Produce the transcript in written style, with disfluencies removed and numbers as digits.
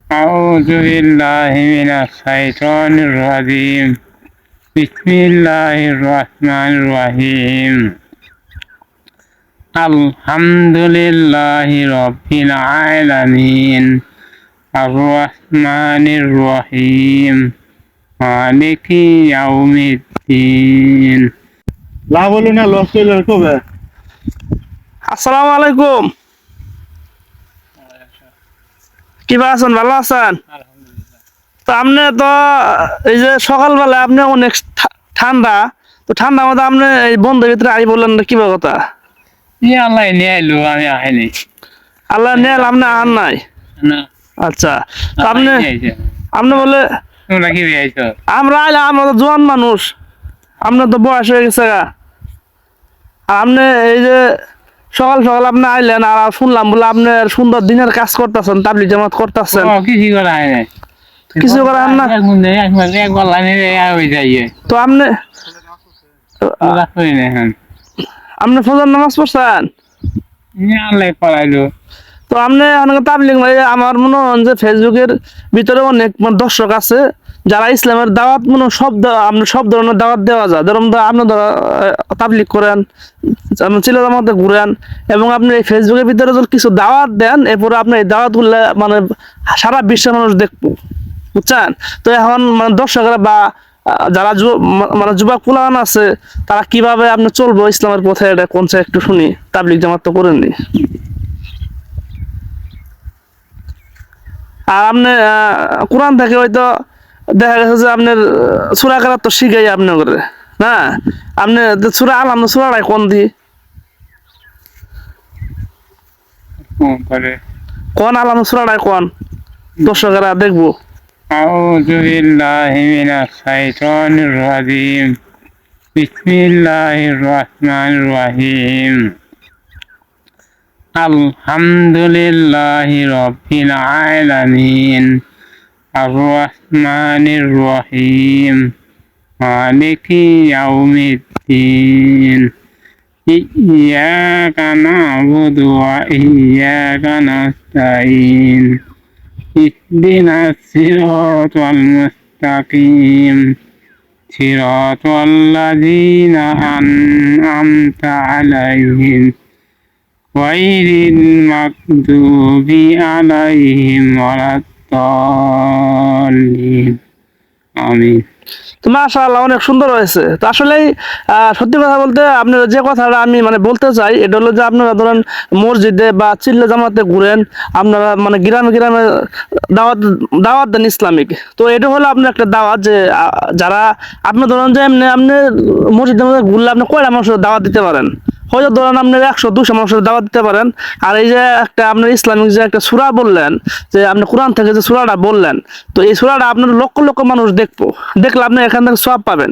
أعوذ بالله من الشيطان الرجيم بسم الله الرحمن الرحيم الحمد لله رب العالمين الرحمن الرحيم مالك يوم الدين লাভ হলো না লস হইলো কবে? আসসালামু আলাইকুম। কিবা আছেন, ভালো আছেন? তো আপনি তো এই যে সকালবেলা আপনি অনেক ঠান্ডা, তো ঠান্ডা মধ্যে আপনি এই বন্ধের ভিতরে আই বললেন না, কিবা কথা? আল্লাহ নিয়ে এলো, আমি আইনি। আল্লাহ নিয়ে আপনি আন নাই? না, আচ্ছা, তো আপনি নিয়ে আইছে। আপনি বলে তোমরা কি আইছো? আমরা আইলাম, আমরা তো জোয়ান মানুষ, আপনার তো বয়স হয়ে গেছে গা। আর আপনি এই যে সকাল সকাল আপনি আইলেন, আর শুনলাম বলে আপনি সুন্দর দিনের কাজ করতেছেন, তাবলিগ জামাত করতেছেন। কিছু করা হয় না, কিছু করার না। একবার লাইনে হয়ে যায় তো আপনি করি না। এখন আপনি ফজর নামাজ পড়ছেন? আল্লাহ পড়াইলো। তো আপনি অনেক তাবলিগ ভাই, আমার মনে হয় যে ফেসবুকের ভিতরে অনেক দর্শক আছে যারা ইসলামের দাওয়াত আপনি সব ধরনের দাওয়াত দেওয়া যায়। ধরুন আপনি তাবলিগ করেন, আপনি চিল্লা জামাতে ঘুরেন, এবং আপনি এই ফেসবুকের ভিতরে যদি কিছু দাওয়াত দেন, এরপরে আপনি এই দাওয়াত গুলো মানে সারা বিশ্বের মানুষ দেখবো, বুঝছেন? তো এখন মানে দর্শকরা বা যারা মানে যুবক পুলান আছে, তারা কিভাবে আপনি চলবো ইসলামের পথে, এটা কোনটা একটু শুনি। তাবলিগ জামাত তো করেননি, আর আপনি কোরআন থেকে হয়তো দেখা গেছে যে আপনার সূরা কেরাত তো শিখাই আপনি করে না। আপনি সূরা আলাম সূরাটাই কোন দি কোন আলাম সূরাটাই কোন দর্শকেরা দেখবো। أعوذ بالله من الشيطان الرجيم بسم الله الرحمن الرحيم الحمد لله رب العالمين الرحمن الرحيم مالك يوم الدين إياك نعبد وإياك نستعين اهدنا الصراط المستقيم صراط الذين أنعمت عليهم غير المغضوب عليهم ولا الضالين آمين। তো মাশাআল্লাহ, অনেক সুন্দর হয়েছে। তো আসলেই সত্যি কথা বলতে আপনারা যে কথাটা আমি মানে বলতে চাই, এটা হলো যে আপনারা ধরেন মসজিদে বা চিল্লা জামাতে ঘুরেন, আপনারা মানে গ্রামে গ্রামে দাওয়াত দাওয়াত দেন ইসলামিক। তো এটা হলো আপনার একটা দাওয়াত, যে যারা আপনি ধরেন যে এমনি আপনি মসজিদের মধ্যে ঘুরলে আপনি কয়টা মানুষের দাওয়াত দিতে পারেন? হয়তো ধরেন আপনার 100-200 মানুষের দাওয়াত দিতে পারেন। আর এই যে একটা আপনার ইসলামিক যে একটা সূরা বললেন, যে আপনি কোরআন থেকে যে সূরাটা বললেন, তো এই সূরাটা আপনার লক্ষ লক্ষ মানুষ দেখলে আপনি এখান থেকে সওয়াব পাবেন।